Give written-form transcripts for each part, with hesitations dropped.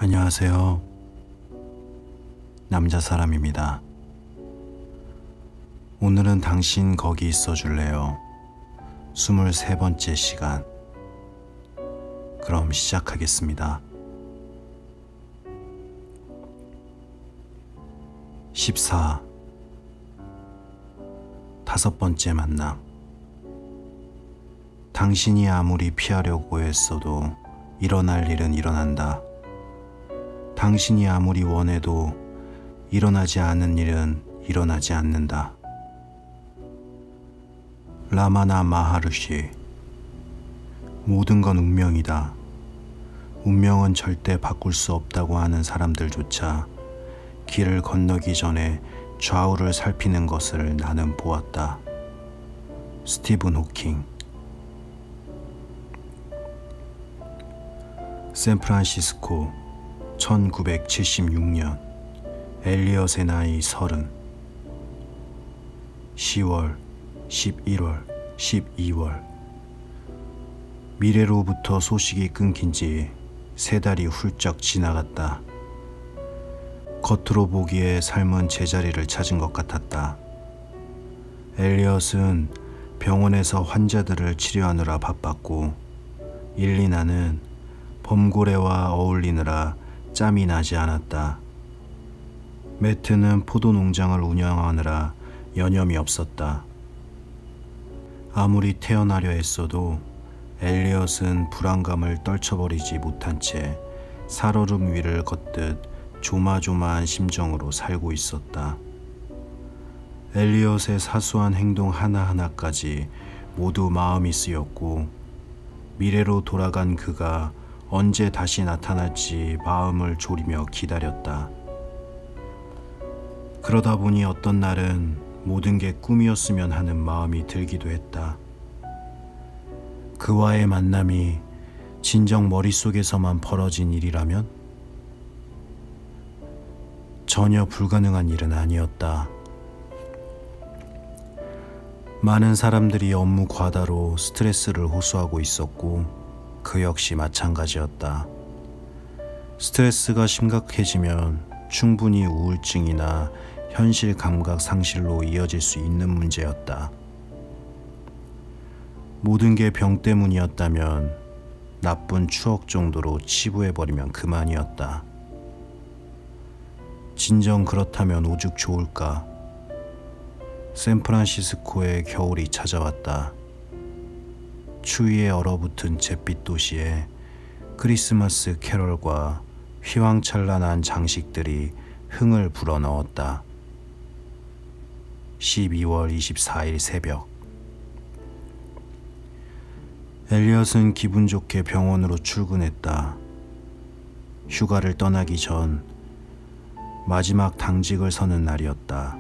안녕하세요. 남자 사람입니다. 오늘은 당신 거기 있어 줄래요? 23번째 시간. 그럼 시작하겠습니다. 14. 5번째 만남. 당신이 아무리 피하려고 했어도 일어날 일은 일어난다. 당신이 아무리 원해도 일어나지 않은 일은 일어나지 않는다. 라마나 마하르시. 모든 건 운명이다. 운명은 절대 바꿀 수 없다고 하는 사람들조차 길을 건너기 전에 좌우를 살피는 것을 나는 보았다. 스티븐 호킹. 샌프란시스코 1976년. 엘리엇의 나이 30. 10월, 11월, 12월. 미래로부터 소식이 끊긴 지 3달이 훌쩍 지나갔다. 겉으로 보기에 삶은 제자리를 찾은 것 같았다. 엘리엇은 병원에서 환자들을 치료하느라 바빴고 일리나는 범고래와 어울리느라 짬이 나지 않았다. 매트는 포도 농장을 운영하느라 여념이 없었다. 아무리 태어나려 했어도 엘리엇은 불안감을 떨쳐버리지 못한 채 살얼음 위를 걷듯 조마조마한 심정으로 살고 있었다. 엘리엇의 사소한 행동 하나하나까지 모두 마음이 쓰였고 미래로 돌아간 그가 언제 다시 나타날지 마음을 졸이며 기다렸다. 그러다 보니 어떤 날은 모든 게 꿈이었으면 하는 마음이 들기도 했다. 그와의 만남이 진정 머릿속에서만 벌어진 일이라면? 전혀 불가능한 일은 아니었다. 많은 사람들이 업무 과다로 스트레스를 호소하고 있었고 그 역시 마찬가지였다. 스트레스가 심각해지면 충분히 우울증이나 현실 감각 상실로 이어질 수 있는 문제였다. 모든 게 병 때문이었다면 나쁜 추억 정도로 치부해버리면 그만이었다. 진정 그렇다면 오죽 좋을까. 샌프란시스코의 겨울이 찾아왔다. 추위에 얼어붙은 잿빛 도시에 크리스마스 캐럴과 휘황찬란한 장식들이 흥을 불어넣었다. 12월 24일 새벽. 엘리엇은 기분 좋게 병원으로 출근했다. 휴가를 떠나기 전 마지막 당직을 서는 날이었다.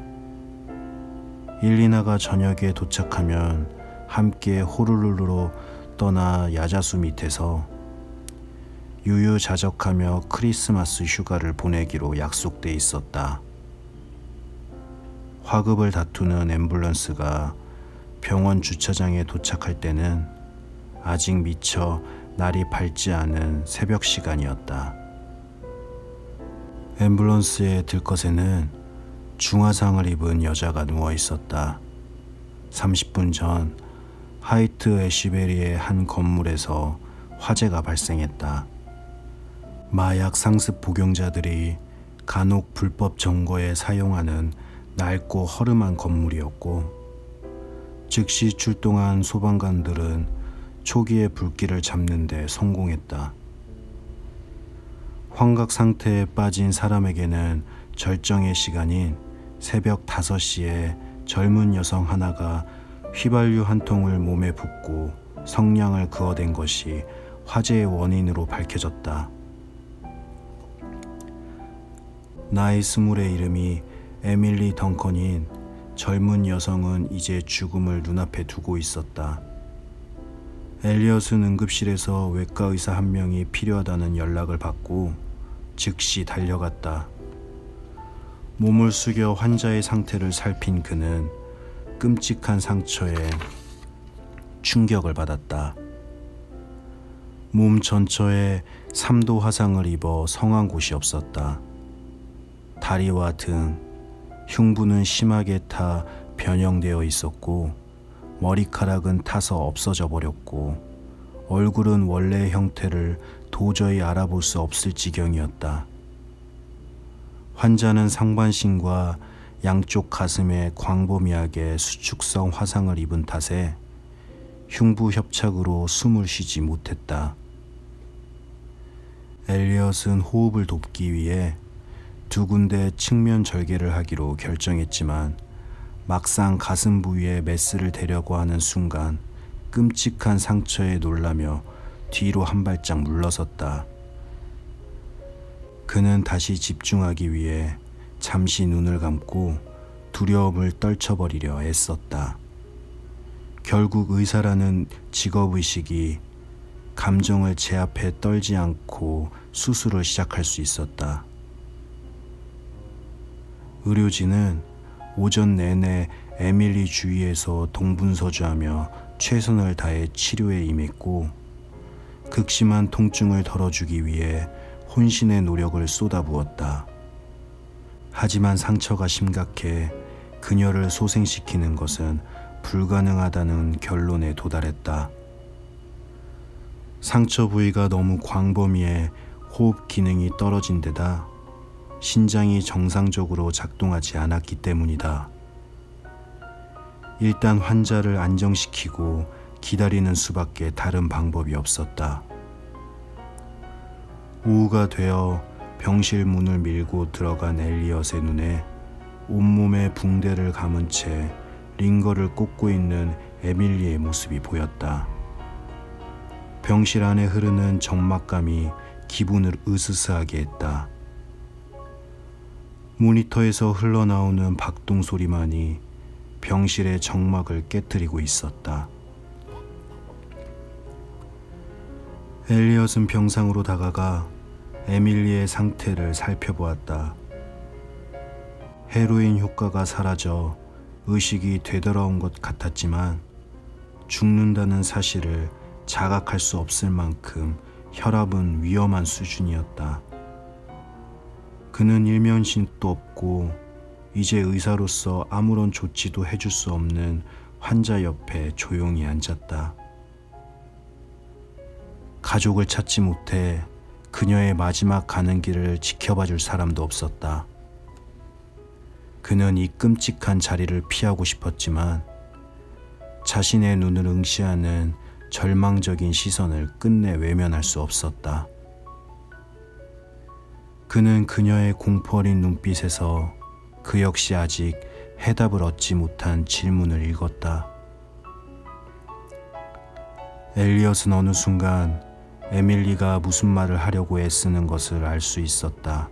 일리나가 저녁에 도착하면 함께 호룰룰루로 떠나 야자수 밑에서 유유자적하며 크리스마스 휴가를 보내기로 약속돼 있었다. 화급을 다투는 앰뷸런스가 병원 주차장에 도착할 때는 아직 미처 날이 밝지 않은 새벽 시간이었다. 앰뷸런스의 들것에는 중화상을 입은 여자가 누워 있었다. 30분 전 하이트 애쉬베리의 한 건물에서 화재가 발생했다. 마약 상습 복용자들이 간혹 불법 점거에 사용하는 낡고 허름한 건물이었고 즉시 출동한 소방관들은 초기에 불길을 잡는 데 성공했다. 환각 상태에 빠진 사람에게는 절정의 시간인 새벽 5시에 젊은 여성 하나가 휘발유 한 통을 몸에 붓고 성냥을 그어댄 것이 화재의 원인으로 밝혀졌다. 나이 20의 이름이 에밀리 덩컨인 젊은 여성은 이제 죽음을 눈앞에 두고 있었다. 엘리엇은 응급실에서 외과 의사 한 명이 필요하다는 연락을 받고 즉시 달려갔다. 몸을 숙여 환자의 상태를 살핀 그는 끔찍한 상처에 충격을 받았다. 몸 전처에 3도 화상을 입어 성한 곳이 없었다. 다리와 등, 흉부는 심하게 타 변형되어 있었고 머리카락은 타서 없어져 버렸고 얼굴은 원래의 형태를 도저히 알아볼 수 없을 지경이었다. 환자는 상반신과 양쪽 가슴에 광범위하게 수축성 화상을 입은 탓에 흉부 협착으로 숨을 쉬지 못했다. 엘리엇은 호흡을 돕기 위해 2군데 측면 절개를 하기로 결정했지만 막상 가슴 부위에 메스를 대려고 하는 순간 끔찍한 상처에 놀라며 뒤로 한 발짝 물러섰다. 그는 다시 집중하기 위해 잠시 눈을 감고 두려움을 떨쳐버리려 애썼다. 결국 의사라는 직업의식이 감정을 제 앞에 떨지 않고 수술을 시작할 수 있었다. 의료진은 오전 내내 에밀리 주위에서 동분서주하며 최선을 다해 치료에 임했고 극심한 통증을 덜어주기 위해 혼신의 노력을 쏟아부었다. 하지만 상처가 심각해 그녀를 소생시키는 것은 불가능하다는 결론에 도달했다. 상처 부위가 너무 광범위해 호흡 기능이 떨어진 데다 신장이 정상적으로 작동하지 않았기 때문이다. 일단 환자를 안정시키고 기다리는 수밖에 다른 방법이 없었다. 오후가 되어 병실 문을 밀고 들어간 엘리엇의 눈에 온몸에 붕대를 감은 채 링거를 꽂고 있는 에밀리의 모습이 보였다. 병실 안에 흐르는 적막감이 기분을 으스스하게 했다. 모니터에서 흘러나오는 박동 소리만이 병실의 정막을 깨트리고 있었다. 엘리엇은 병상으로 다가가 에밀리의 상태를 살펴보았다. 헤로인 효과가 사라져 의식이 되돌아온 것 같았지만 죽는다는 사실을 자각할 수 없을 만큼 혈압은 위험한 수준이었다. 그는 일면식도 없고 이제 의사로서 아무런 조치도 해줄 수 없는 환자 옆에 조용히 앉았다. 가족을 찾지 못해 그녀의 마지막 가는 길을 지켜봐줄 사람도 없었다. 그는 이 끔찍한 자리를 피하고 싶었지만 자신의 눈을 응시하는 절망적인 시선을 끝내 외면할 수 없었다. 그는 그녀의 공포 어린 눈빛에서 그 역시 아직 해답을 얻지 못한 질문을 읽었다. 엘리엇은 어느 순간 에밀리가 무슨 말을 하려고 애쓰는 것을 알 수 있었다.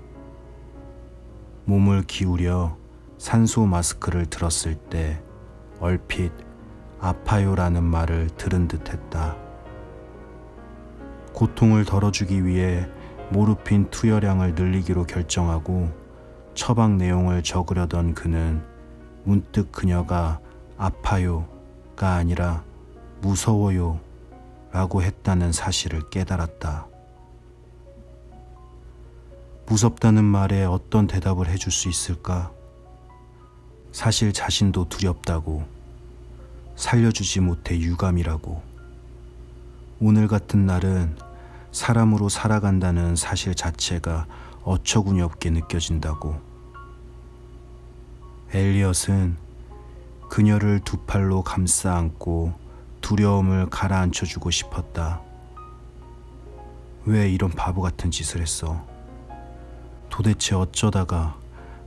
몸을 기울여 산소 마스크를 들었을 때 얼핏 아파요라는 말을 들은 듯했다. 고통을 덜어주기 위해 모르핀 투여량을 늘리기로 결정하고 처방 내용을 적으려던 그는 문득 그녀가 아파요가 아니라 무서워요 라고 했다는 사실을 깨달았다. 무섭다는 말에 어떤 대답을 해줄 수 있을까? 사실 자신도 두렵다고, 살려주지 못해 유감이라고, 오늘 같은 날은 사람으로 살아간다는 사실 자체가 어처구니 없게 느껴진다고. 엘리엇은 그녀를 두 팔로 감싸 안고 두려움을 가라앉혀주고 싶었다. 왜 이런 바보 같은 짓을 했어? 도대체 어쩌다가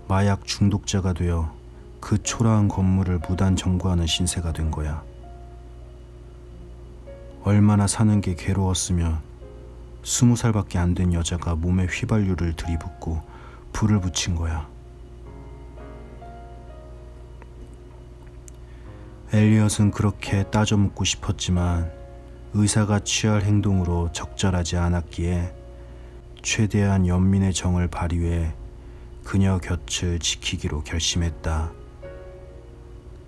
마약 중독자가 되어 그 초라한 건물을 무단 점거하는 신세가 된 거야. 얼마나 사는 게 괴로웠으면 20살밖에 안 된 여자가 몸에 휘발유를 들이붓고 불을 붙인 거야. 엘리엇은 그렇게 따져묻고 싶었지만 의사가 취할 행동으로 적절하지 않았기에 최대한 연민의 정을 발휘해 그녀 곁을 지키기로 결심했다.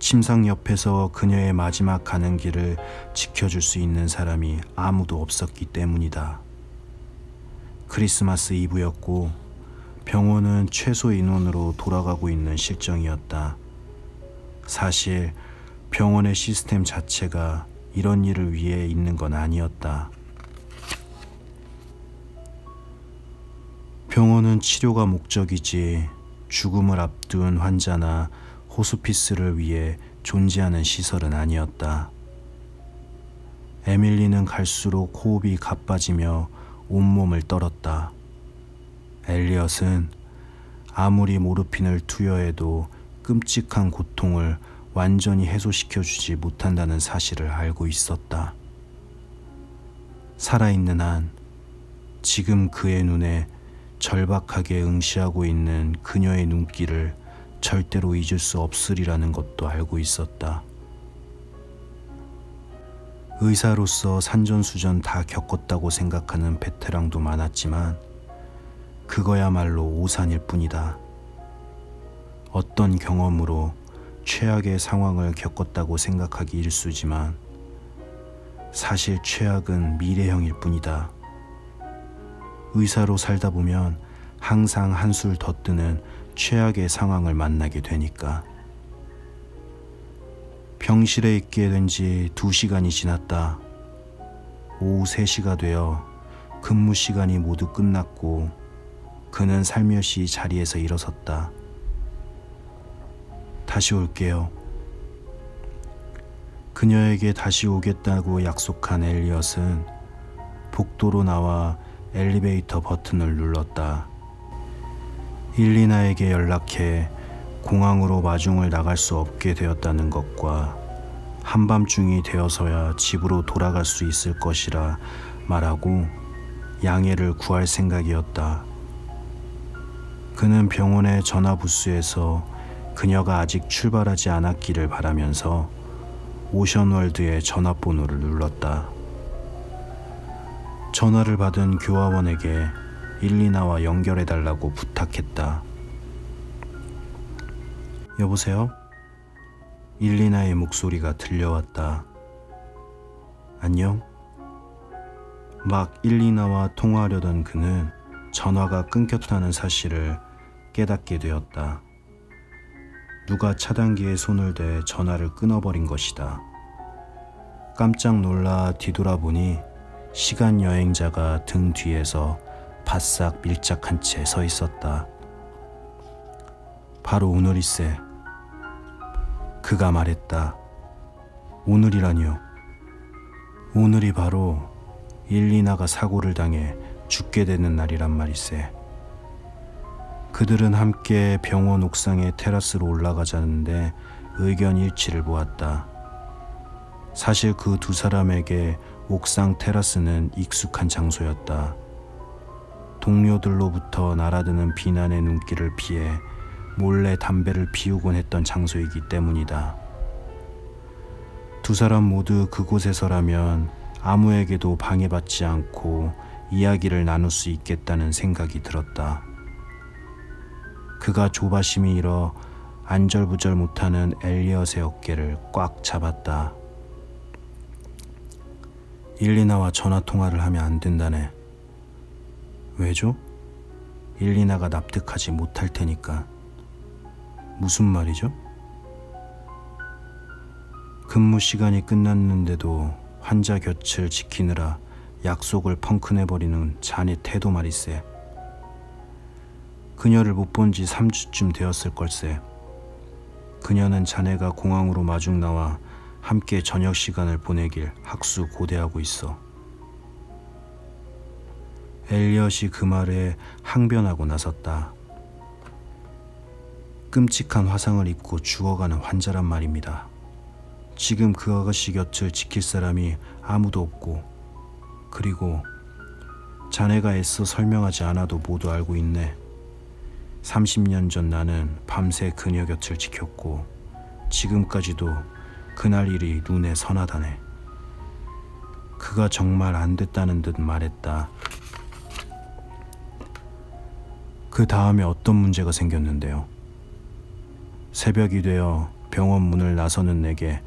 침상 옆에서 그녀의 마지막 가는 길을 지켜줄 수 있는 사람이 아무도 없었기 때문이다. 크리스마스 이브였고 병원은 최소 인원으로 돌아가고 있는 실정이었다. 사실 병원의 시스템 자체가 이런 일을 위해 있는 건 아니었다. 병원은 치료가 목적이지 죽음을 앞둔 환자나 호스피스를 위해 존재하는 시설은 아니었다. 에밀리는 갈수록 호흡이 가빠지며 온몸을 떨었다. 엘리엇은 아무리 모르핀을 투여해도 끔찍한 고통을 완전히 해소시켜주지 못한다는 사실을 알고 있었다. 살아있는 한 지금 그의 눈에 절박하게 응시하고 있는 그녀의 눈길을 절대로 잊을 수 없으리라는 것도 알고 있었다. 의사로서 산전수전 다 겪었다고 생각하는 베테랑도 많았지만 그거야말로 오산일 뿐이다. 어떤 경험으로 최악의 상황을 겪었다고 생각하기 일쑤지만 사실 최악은 미래형일 뿐이다. 의사로 살다 보면 항상 한술 더 뜨는 최악의 상황을 만나게 되니까. 병실에 있게 된 지 2시간이 지났다. 오후 3시가 되어 근무 시간이 모두 끝났고 그는 살며시 자리에서 일어섰다. 다시 올게요. 그녀에게 다시 오겠다고 약속한 엘리엇은 복도로 나와 엘리베이터 버튼을 눌렀다. 일리나에게 연락해 공항으로 마중을 나갈 수 없게 되었다는 것과 한밤중이 되어서야 집으로 돌아갈 수 있을 것이라 말하고 양해를 구할 생각이었다. 그는 병원의 전화부스에서 그녀가 아직 출발하지 않았기를 바라면서 오션월드의 전화번호를 눌렀다. 전화를 받은 교화원에게 일리나와 연결해달라고 부탁했다. 여보세요? 일리나의 목소리가 들려왔다. 안녕? 막 일리나와 통화하려던 그는 전화가 끊겼다는 사실을 깨닫게 되었다. 누가 차단기에 손을 대 전화를 끊어버린 것이다. 깜짝 놀라 뒤돌아보니 시간 여행자가 등 뒤에서 바싹 밀착한 채 서 있었다. 바로 오늘일세. 그가 말했다. 오늘이라니요. 오늘이 바로 일리나가 사고를 당해 죽게 되는 날이란 말일세. 그들은 함께 병원 옥상의 테라스로 올라가자는데 의견 일치를 보았다. 사실 그 두 사람에게 옥상 테라스는 익숙한 장소였다. 동료들로부터 날아드는 비난의 눈길을 피해 몰래 담배를 피우곤 했던 장소이기 때문이다. 두 사람 모두 그곳에서라면 아무에게도 방해받지 않고 이야기를 나눌 수 있겠다는 생각이 들었다. 그가 조바심이 일어 안절부절 못하는 엘리엇의 어깨를 꽉 잡았다. 일리나와 전화통화를 하면 안 된다네. 왜죠? 일리나가 납득하지 못할 테니까. 무슨 말이죠? 근무 시간이 끝났는데도 환자 곁을 지키느라 약속을 펑크내버리는 자네 태도 말일세. 그녀를 못 본 지 3주쯤 되었을 걸세. 그녀는 자네가 공항으로 마중 나와 함께 저녁 시간을 보내길 학수 고대하고 있어. 엘리엇이 그 말에 항변하고 나섰다. 끔찍한 화상을 입고 죽어가는 환자란 말입니다. 지금 그 아가씨 곁을 지킬 사람이 아무도 없고, 그리고 자네가 애써 설명하지 않아도 모두 알고 있네. 30년 전 나는 밤새 그녀 곁을 지켰고 지금까지도 그날 일이 눈에 선하다네. 그가 정말 안 됐다는 듯 말했다. 그 다음에 어떤 문제가 생겼는데요? 새벽이 되어 병원 문을 나서는 내게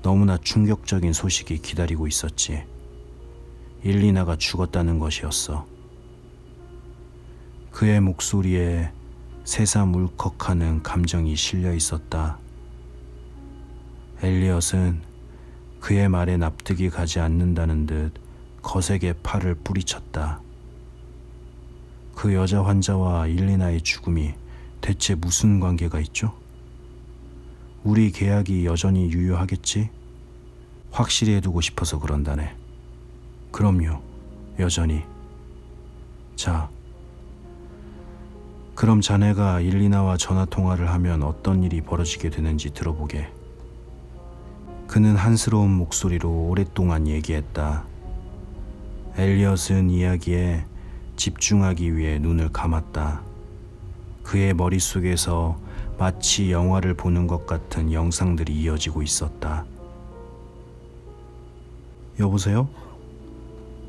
너무나 충격적인 소식이 기다리고 있었지. 일리나가 죽었다는 것이었어. 그의 목소리에 새삼 울컥하는 감정이 실려 있었다. 엘리엇은 그의 말에 납득이 가지 않는다는 듯 거세게 팔을 뿌리쳤다. 그 여자 환자와 일리나의 죽음이 대체 무슨 관계가 있죠? 우리 계약이 여전히 유효하겠지? 확실히 해두고 싶어서 그런다네. 그럼요, 여전히. 자, 그럼 자네가 일리나와 전화통화를 하면 어떤 일이 벌어지게 되는지 들어보게. 그는 한스러운 목소리로 오랫동안 얘기했다. 엘리엇은 이야기에 집중하기 위해 눈을 감았다. 그의 머릿속에서 마치 영화를 보는 것 같은 영상들이 이어지고 있었다. 여보세요?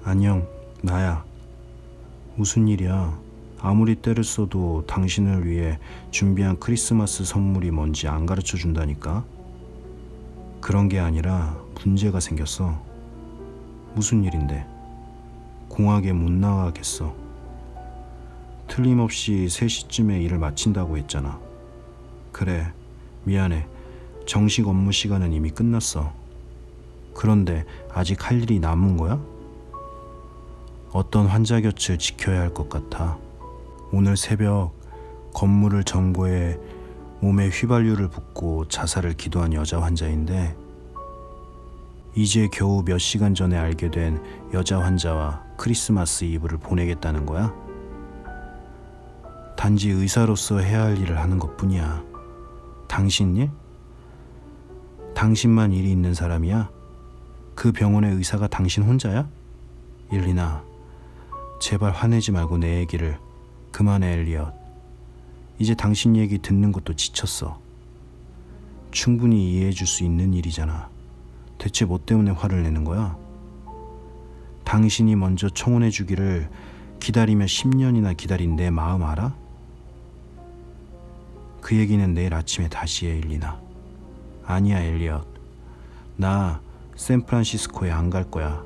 안녕, 나야. 무슨 일이야? 아무리 때를 써도 당신을 위해 준비한 크리스마스 선물이 뭔지 안 가르쳐 준다니까? 그런 게 아니라 문제가 생겼어. 무슨 일인데? 공학에 못 나가겠어. 틀림없이 3시쯤에 일을 마친다고 했잖아. 그래, 미안해. 정식 업무 시간은 이미 끝났어. 그런데 아직 할 일이 남은 거야? 어떤 환자 곁을 지켜야 할 것 같아. 오늘 새벽 건물을 점거해 몸에 휘발유를 붓고 자살을 기도한 여자 환자인데, 이제 겨우 몇 시간 전에 알게 된 여자 환자와 크리스마스 이브를 보내겠다는 거야? 단지 의사로서 해야 할 일을 하는 것뿐이야. 당신 일? 당신만 일이 있는 사람이야? 그 병원의 의사가 당신 혼자야? 일리나, 제발 화내지 말고 내 얘기를. 그만해, 엘리엇. 이제 당신 얘기 듣는 것도 지쳤어. 충분히 이해해 줄 수 있는 일이잖아. 대체 뭐 때문에 화를 내는 거야? 당신이 먼저 청혼해 주기를 기다리며 10년이나 기다린 내 마음 알아? 그 얘기는 내일 아침에 다시 해, 일리나. 아니야, 엘리엇. 나 샌프란시스코에 안 갈 거야.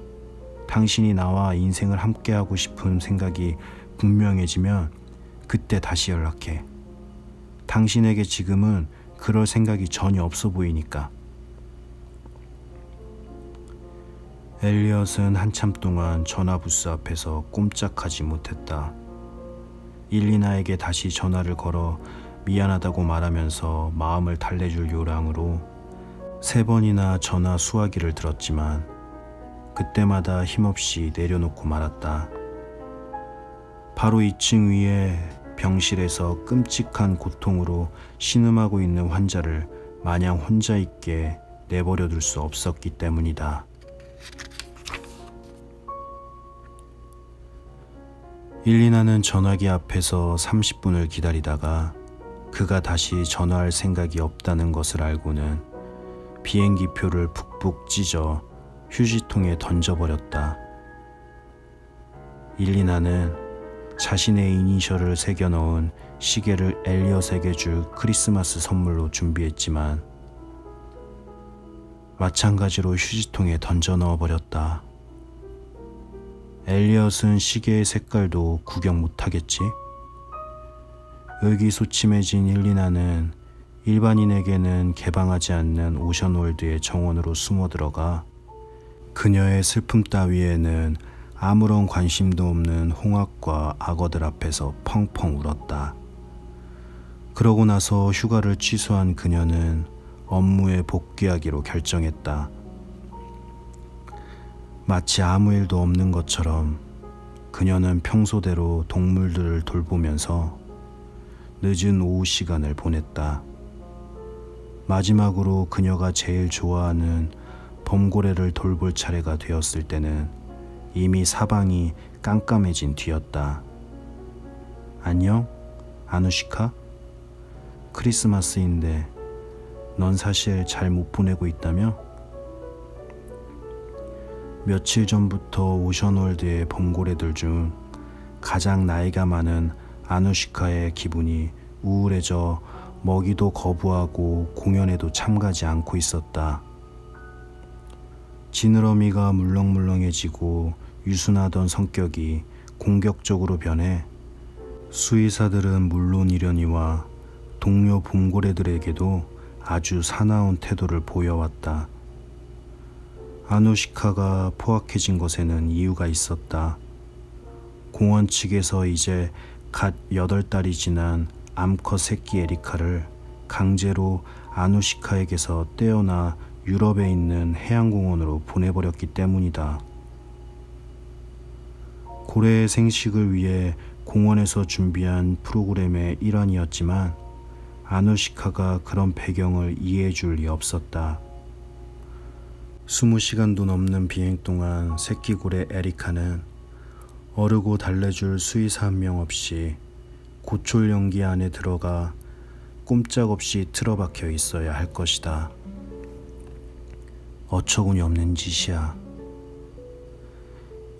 당신이 나와 인생을 함께하고 싶은 생각이 분명해지면 그때 다시 연락해. 당신에게 지금은 그럴 생각이 전혀 없어 보이니까. 엘리엇은 한참 동안 전화 부스 앞에서 꼼짝하지 못했다. 일리나에게 다시 전화를 걸어 미안하다고 말하면서 마음을 달래줄 요량으로 3번이나 전화 수화기를 들었지만 그때마다 힘없이 내려놓고 말았다. 바로 2층 위에 병실에서 끔찍한 고통으로 신음하고 있는 환자를 마냥 혼자 있게 내버려둘 수 없었기 때문이다. 일리나는 전화기 앞에서 30분을 기다리다가 그가 다시 전화할 생각이 없다는 것을 알고는 비행기표를 푹푹 찢어 휴지통에 던져버렸다. 일리나는 자신의 이니셜을 새겨넣은 시계를 엘리엇에게 줄 크리스마스 선물로 준비했지만 마찬가지로 휴지통에 던져 넣어버렸다. 엘리엇은 시계의 색깔도 구경 못하겠지? 의기소침해진 일리나는 일반인에게는 개방하지 않는 오션월드의 정원으로 숨어들어가 그녀의 슬픔 따위에는 아무런 관심도 없는 홍학과 악어들 앞에서 펑펑 울었다. 그러고 나서 휴가를 취소한 그녀는 업무에 복귀하기로 결정했다. 마치 아무 일도 없는 것처럼 그녀는 평소대로 동물들을 돌보면서 늦은 오후 시간을 보냈다. 마지막으로 그녀가 제일 좋아하는 범고래를 돌볼 차례가 되었을 때는 이미 사방이 깜깜해진 뒤였다. 안녕, 아누시카? 크리스마스인데 넌 사실 잘 못 보내고 있다며? 며칠 전부터 오션월드의 범고래들 중 가장 나이가 많은 아누시카의 기분이 우울해져 먹이도 거부하고 공연에도 참가하지 않고 있었다. 지느러미가 물렁물렁해지고 유순하던 성격이 공격적으로 변해 수의사들은 물론이려니와 동료 봄고래들에게도 아주 사나운 태도를 보여왔다. 아누시카가 포악해진 것에는 이유가 있었다. 공원 측에서 이제 갓 8달이 지난 암컷 새끼 에리카를 강제로 아누시카에게서 떼어나 유럽에 있는 해양공원으로 보내버렸기 때문이다. 고래의 생식을 위해 공원에서 준비한 프로그램의 일환이었지만 아누시카가 그런 배경을 이해해 줄 리 없었다. 20시간도 넘는 비행 동안 새끼 고래 에리카는 어르고 달래줄 수의사 한 명 없이 고철 연기 안에 들어가 꼼짝없이 틀어박혀 있어야 할 것이다. 어처구니 없는 짓이야.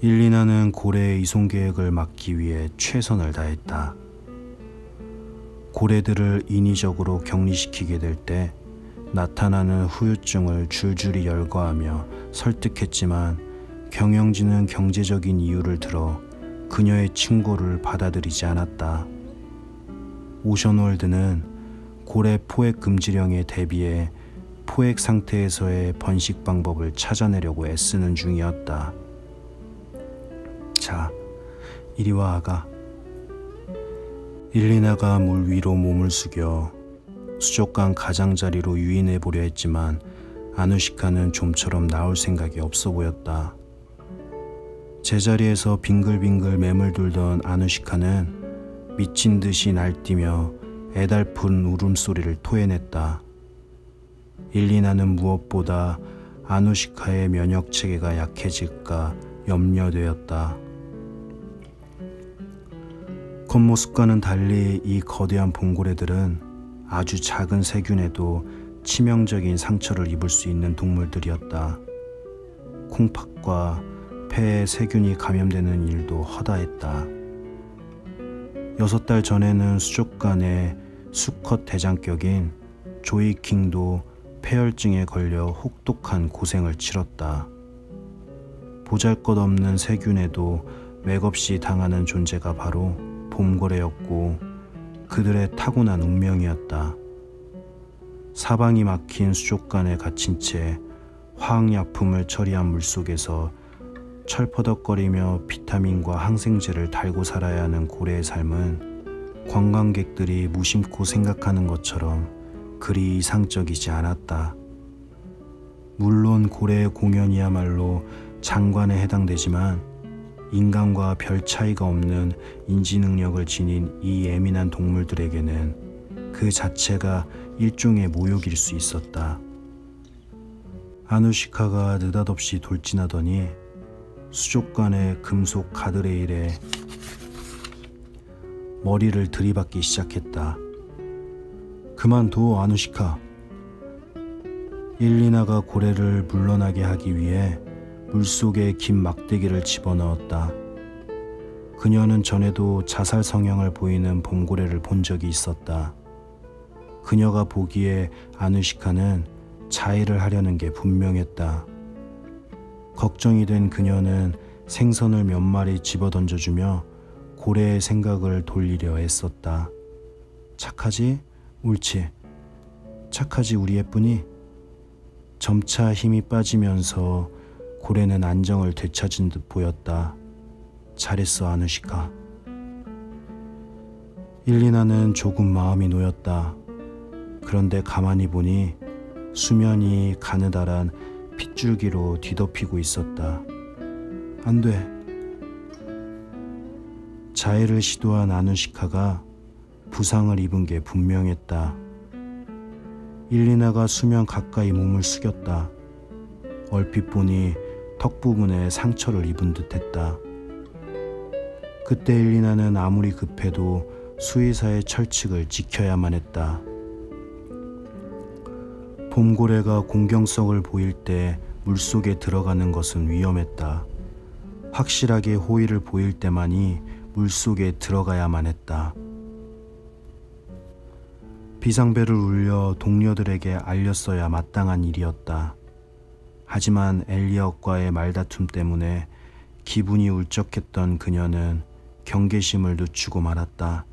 일리나는 고래의 이송 계획을 막기 위해 최선을 다했다. 고래들을 인위적으로 격리시키게 될 때 나타나는 후유증을 줄줄이 열거하며 설득했지만 경영진은 경제적인 이유를 들어 그녀의 충고를 받아들이지 않았다. 오션월드는 고래 포획 금지령에 대비해 포획 상태에서의 번식 방법을 찾아내려고 애쓰는 중이었다. 자, 이리 와 아가. 일리나가 물 위로 몸을 숙여 수족관 가장자리로 유인해 보려 했지만 아누시카는 좀처럼 나올 생각이 없어 보였다. 제자리에서 빙글빙글 매물돌던 아누시카는 미친 듯이 날뛰며 애달픈 울음소리를 토해냈다. 일리나는 무엇보다 아누시카의 면역체계가 약해질까 염려되었다. 겉모습과는 달리 이 거대한 봄고래들은 아주 작은 세균에도 치명적인 상처를 입을 수 있는 동물들이었다. 콩팥과 폐에 세균이 감염되는 일도 허다했다. 6달 전에는 수족관의 수컷 대장격인 조이킹도 폐혈증에 걸려 혹독한 고생을 치렀다. 보잘것없는 세균에도 맥없이 당하는 존재가 바로 봄고래였고 그들의 타고난 운명이었다. 사방이 막힌 수족관에 갇힌 채 화학약품을 처리한 물속에서 철퍼덕거리며 비타민과 항생제를 달고 살아야 하는 고래의 삶은 관광객들이 무심코 생각하는 것처럼 그리 이상적이지 않았다. 물론 고래의 공연이야말로 장관에 해당되지만 인간과 별 차이가 없는 인지 능력을 지닌 이 예민한 동물들에게는 그 자체가 일종의 모욕일 수 있었다. 아누시카가 느닷없이 돌진하더니 수족관의 금속 가드레일에 머리를 들이받기 시작했다. 그만둬 아누시카. 일리나가 고래를 물러나게 하기 위해 물속에 긴 막대기를 집어넣었다. 그녀는 전에도 자살 성향을 보이는 봄고래를 본 적이 있었다. 그녀가 보기에 아누시카는 자해를 하려는 게 분명했다. 걱정이 된 그녀는 생선을 몇 마리 집어던져주며 고래의 생각을 돌리려 애썼다. 착하지? 옳지. 착하지 우리 예쁜이? 점차 힘이 빠지면서 고래는 안정을 되찾은 듯 보였다. 잘했어 아누시카. 일리나는 조금 마음이 놓였다. 그런데 가만히 보니 수면이 가느다란 핏줄기로 뒤덮이고 있었다. 안 돼. 자해를 시도한 아누시카가 부상을 입은 게 분명했다. 일리나가 수면 가까이 몸을 숙였다. 얼핏 보니 턱 부분에 상처를 입은 듯했다. 그때 일리나는 아무리 급해도 수의사의 철칙을 지켜야만 했다. 봄고래가 공경성을 보일 때 물속에 들어가는 것은 위험했다. 확실하게 호의를 보일 때만이 물속에 들어가야만 했다. 비상벨을 울려 동료들에게 알렸어야 마땅한 일이었다. 하지만 엘리엇과의 말다툼 때문에 기분이 울적했던 그녀는 경계심을 늦추고 말았다.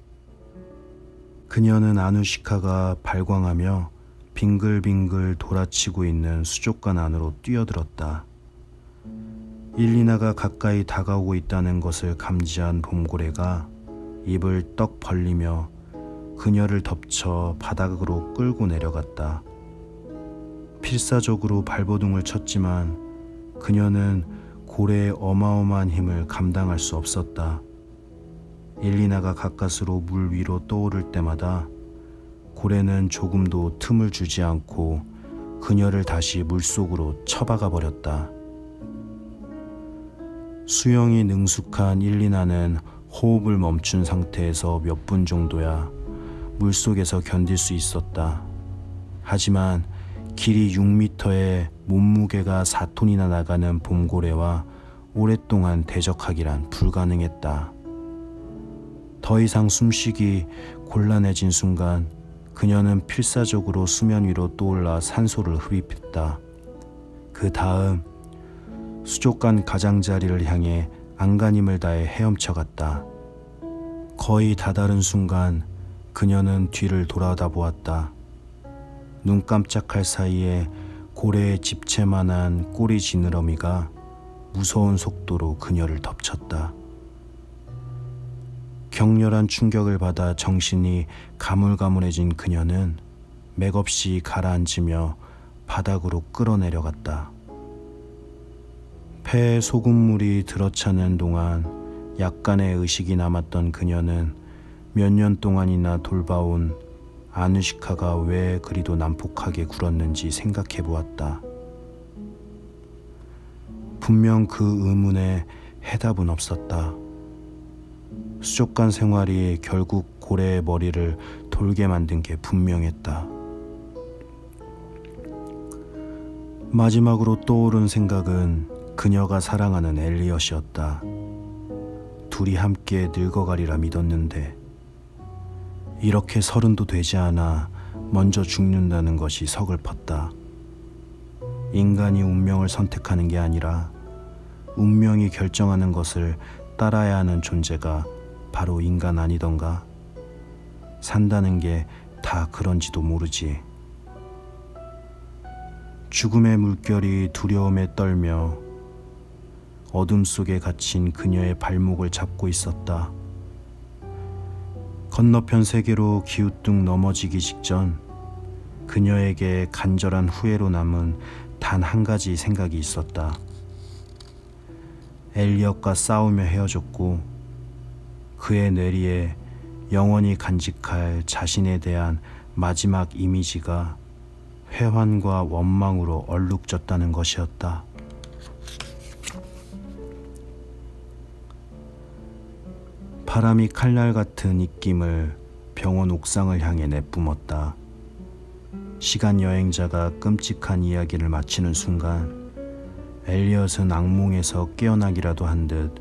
그녀는 아누시카가 발광하며 빙글빙글 돌아치고 있는 수족관 안으로 뛰어들었다. 일리나가 가까이 다가오고 있다는 것을 감지한 봄고래가 입을 떡 벌리며 그녀를 덮쳐 바닥으로 끌고 내려갔다. 필사적으로 발버둥을 쳤지만 그녀는 고래의 어마어마한 힘을 감당할 수 없었다. 일리나가 가까스로 물 위로 떠오를 때마다 고래는 조금도 틈을 주지 않고 그녀를 다시 물속으로 처박아 버렸다. 수영이 능숙한 일리나는 호흡을 멈춘 상태에서 몇 분 정도야 물속에서 견딜 수 있었다. 하지만 길이 6m에 몸무게가 4톤이나 나가는 봄고래와 오랫동안 대적하기란 불가능했다. 더 이상 숨쉬기 곤란해진 순간 그녀는 필사적으로 수면 위로 떠올라 산소를 흡입했다. 그 다음 수족관 가장자리를 향해 안간힘을 다해 헤엄쳐갔다. 거의 다다른 순간 그녀는 뒤를 돌아다보았다. 눈 깜짝할 사이에 고래의 집채만한 꼬리 지느러미가 무서운 속도로 그녀를 덮쳤다. 격렬한 충격을 받아 정신이 가물가물해진 그녀는 맥없이 가라앉으며 바닥으로 끌어내려갔다. 폐에 소금물이 들어차는 동안 약간의 의식이 남았던 그녀는 몇 년 동안이나 돌봐온 아누시카가 왜 그리도 난폭하게 굴었는지 생각해 보았다. 분명 그 의문에 해답은 없었다. 수족관 생활이 결국 고래의 머리를 돌게 만든 게 분명했다. 마지막으로 떠오른 생각은 그녀가 사랑하는 엘리엇이었다. 둘이 함께 늙어가리라 믿었는데 이렇게 30도 되지 않아 먼저 죽는다는 것이 서글펐다. 인간이 운명을 선택하는 게 아니라 운명이 결정하는 것을 따라야 하는 존재가 바로 인간 아니던가? 산다는 게 다 그런지도 모르지. 죽음의 물결이 두려움에 떨며 어둠 속에 갇힌 그녀의 발목을 잡고 있었다. 건너편 세계로 기우뚱 넘어지기 직전 그녀에게 간절한 후회로 남은 단 한 가지 생각이 있었다. 엘리엇과 싸우며 헤어졌고 그의 뇌리에 영원히 간직할 자신에 대한 마지막 이미지가 회환과 원망으로 얼룩졌다는 것이었다. 바람이 칼날 같은 입김을 병원 옥상을 향해 내뿜었다. 시간 여행자가 끔찍한 이야기를 마치는 순간 엘리엇은 악몽에서 깨어나기라도 한 듯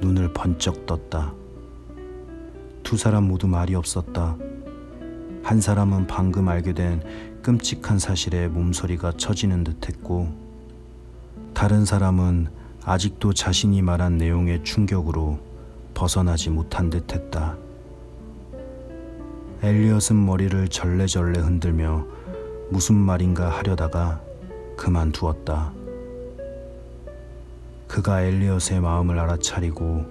눈을 번쩍 떴다. 두 사람 모두 말이 없었다. 한 사람은 방금 알게 된 끔찍한 사실에 몸서리가 쳐지는 듯했고 다른 사람은 아직도 자신이 말한 내용의 충격으로 벗어나지 못한 듯했다. 엘리엇은 머리를 절레절레 흔들며 무슨 말인가 하려다가 그만두었다. 그가 엘리엇의 마음을 알아차리고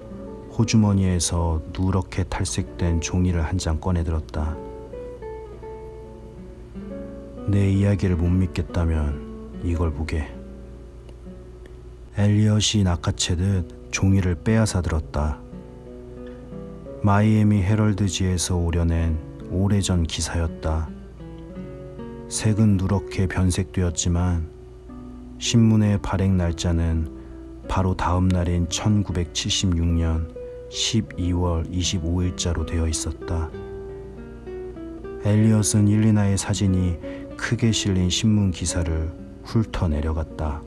호주머니에서 누렇게 탈색된 종이를 한 장 꺼내들었다. 내 이야기를 못 믿겠다면 이걸 보게. 엘리엇이 낚아채듯 종이를 빼앗아 들었다. 마이애미 헤럴드지에서 오려낸 오래전 기사였다. 색은 누렇게 변색되었지만 신문의 발행 날짜는 바로 다음 날인 1976년 12월 25일자로 되어 있었다. 엘리엇은 일리나의 사진이 크게 실린 신문 기사를 훑어내려갔다.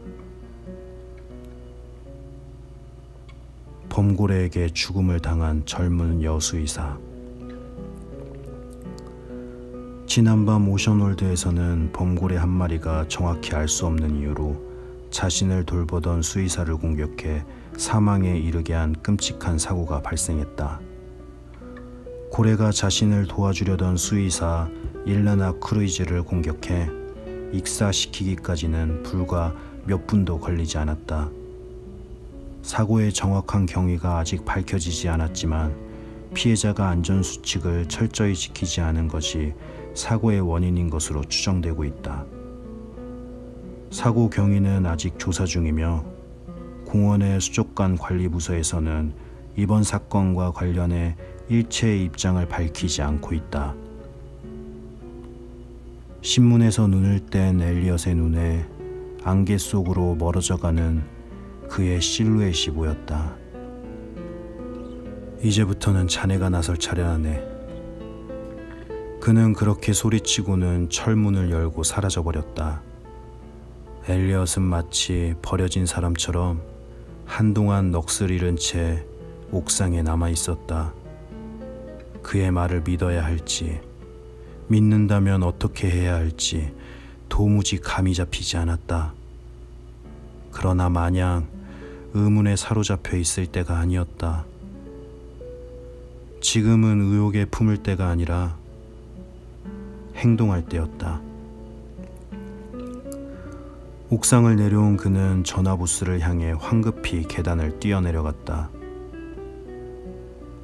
범고래에게 죽음을 당한 젊은 여수의사. 지난밤 오션월드에서는 범고래 한 마리가 정확히 알 수 없는 이유로 자신을 돌보던 수의사를 공격해 사망에 이르게 한 끔찍한 사고가 발생했다. 고래가 자신을 도와주려던 수의사 일라나 크루이즈를 공격해 익사시키기까지는 불과 몇 분도 걸리지 않았다. 사고의 정확한 경위가 아직 밝혀지지 않았지만 피해자가 안전수칙을 철저히 지키지 않은 것이 사고의 원인인 것으로 추정되고 있다. 사고 경위는 아직 조사 중이며 공원의 수족관 관리부서에서는 이번 사건과 관련해 일체의 입장을 밝히지 않고 있다. 신문에서 눈을 뗀 엘리엇의 눈에 안개 속으로 멀어져가는 그의 실루엣이 보였다. 이제부터는 자네가 나설 차례라네. 그는 그렇게 소리치고는 철문을 열고 사라져버렸다. 엘리엇은 마치 버려진 사람처럼 한동안 넋을 잃은 채 옥상에 남아있었다. 그의 말을 믿어야 할지, 믿는다면 어떻게 해야 할지 도무지 감이 잡히지 않았다. 그러나 마냥 의문에 사로잡혀 있을 때가 아니었다. 지금은 의혹에 품을 때가 아니라 행동할 때였다. 옥상을 내려온 그는 전화부스를 향해 황급히 계단을 뛰어내려갔다.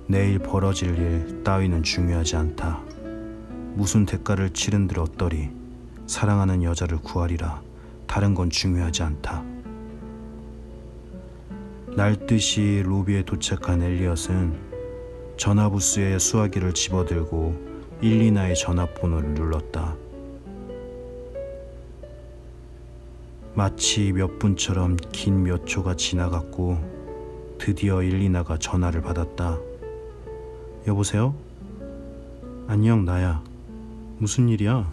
내일 벌어질 일 따위는 중요하지 않다. 무슨 대가를 치른들 어떠리 사랑하는 여자를 구하리라. 다른 건 중요하지 않다. 날듯이 로비에 도착한 엘리엇은 전화부스에 수화기를 집어들고 일리나의 전화번호를 눌렀다. 마치 몇 분처럼 긴 몇 초가 지나갔고 드디어 일리나가 전화를 받았다. 여보세요? 안녕, 나야. 무슨 일이야?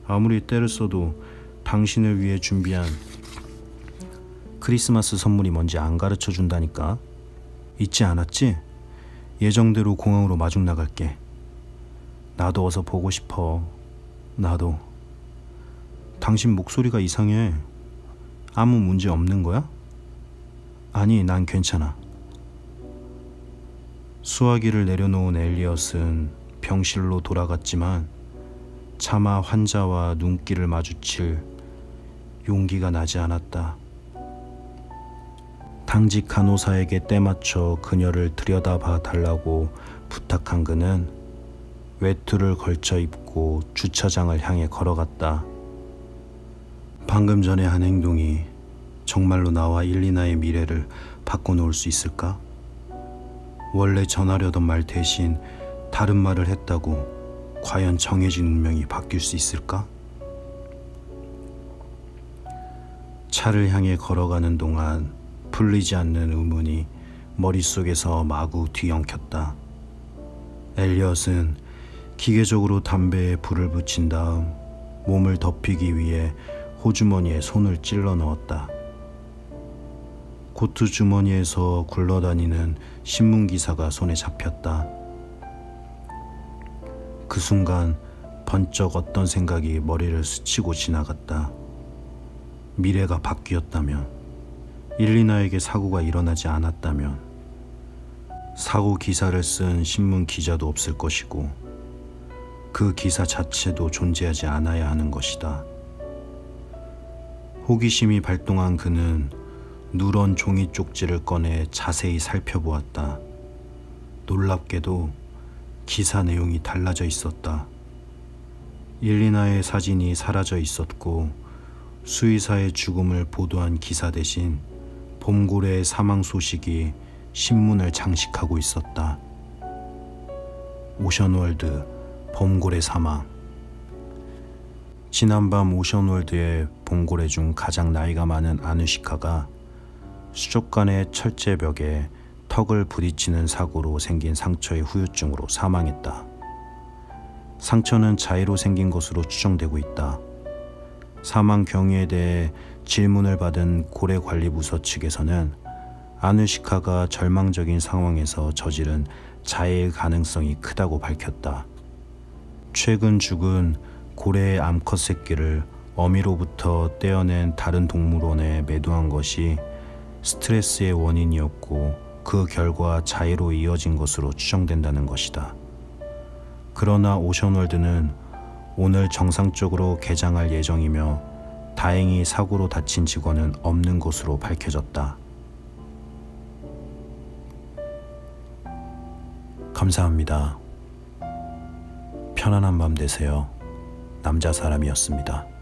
아무리 때를 써도 당신을 위해 준비한 크리스마스 선물이 뭔지 안 가르쳐 준다니까. 잊지 않았지? 예정대로 공항으로 마중 나갈게. 나도 어서 보고 싶어. 나도. 당신 목소리가 이상해. 아무 문제 없는 거야? 아니, 난 괜찮아. 수화기를 내려놓은 엘리엇은 병실로 돌아갔지만 차마 환자와 눈길을 마주칠 용기가 나지 않았다. 당직 간호사에게 때맞춰 그녀를 들여다봐 달라고 부탁한 그는 외투를 걸쳐 입고 주차장을 향해 걸어갔다. 방금 전에 한 행동이 정말로 나와 일리나의 미래를 바꿔놓을 수 있을까? 원래 전하려던 말 대신 다른 말을 했다고 과연 정해진 운명이 바뀔 수 있을까? 차를 향해 걸어가는 동안 풀리지 않는 의문이 머릿속에서 마구 뒤엉켰다. 엘리엇은 기계적으로 담배에 불을 붙인 다음 몸을 덮이기 위해 호주머니에 손을 찔러 넣었다. 코트 주머니에서 굴러다니는 신문기사가 손에 잡혔다. 그 순간 번쩍 어떤 생각이 머리를 스치고 지나갔다. 미래가 바뀌었다면, 일리나에게 사고가 일어나지 않았다면 사고 기사를 쓴 신문 기자도 없을 것이고 그 기사 자체도 존재하지 않아야 하는 것이다. 호기심이 발동한 그는 누런 종이 쪽지를 꺼내 자세히 살펴보았다. 놀랍게도 기사 내용이 달라져 있었다. 일리나의 사진이 사라져 있었고 수의사의 죽음을 보도한 기사 대신 범고래의 사망 소식이 신문을 장식하고 있었다. 오션월드 범고래 사망. 지난밤 오션월드의 범고래 중 가장 나이가 많은 아누시카가 수족관의 철제벽에 턱을 부딪히는 사고로 생긴 상처의 후유증으로 사망했다. 상처는 자의로 생긴 것으로 추정되고 있다. 사망 경위에 대해 질문을 받은 고래관리부서 측에서는 아누시카가 절망적인 상황에서 저지른 자해의 가능성이 크다고 밝혔다. 최근 죽은 고래의 암컷 새끼를 어미로부터 떼어낸 다른 동물원에 매도한 것이 스트레스의 원인이었고 그 결과 자해로 이어진 것으로 추정된다는 것이다. 그러나 오션월드는 오늘 정상적으로 개장할 예정이며 다행히 사고로 다친 직원은 없는 것으로 밝혀졌다. 감사합니다. 편안한 밤 되세요. 남자 사람이었습니다.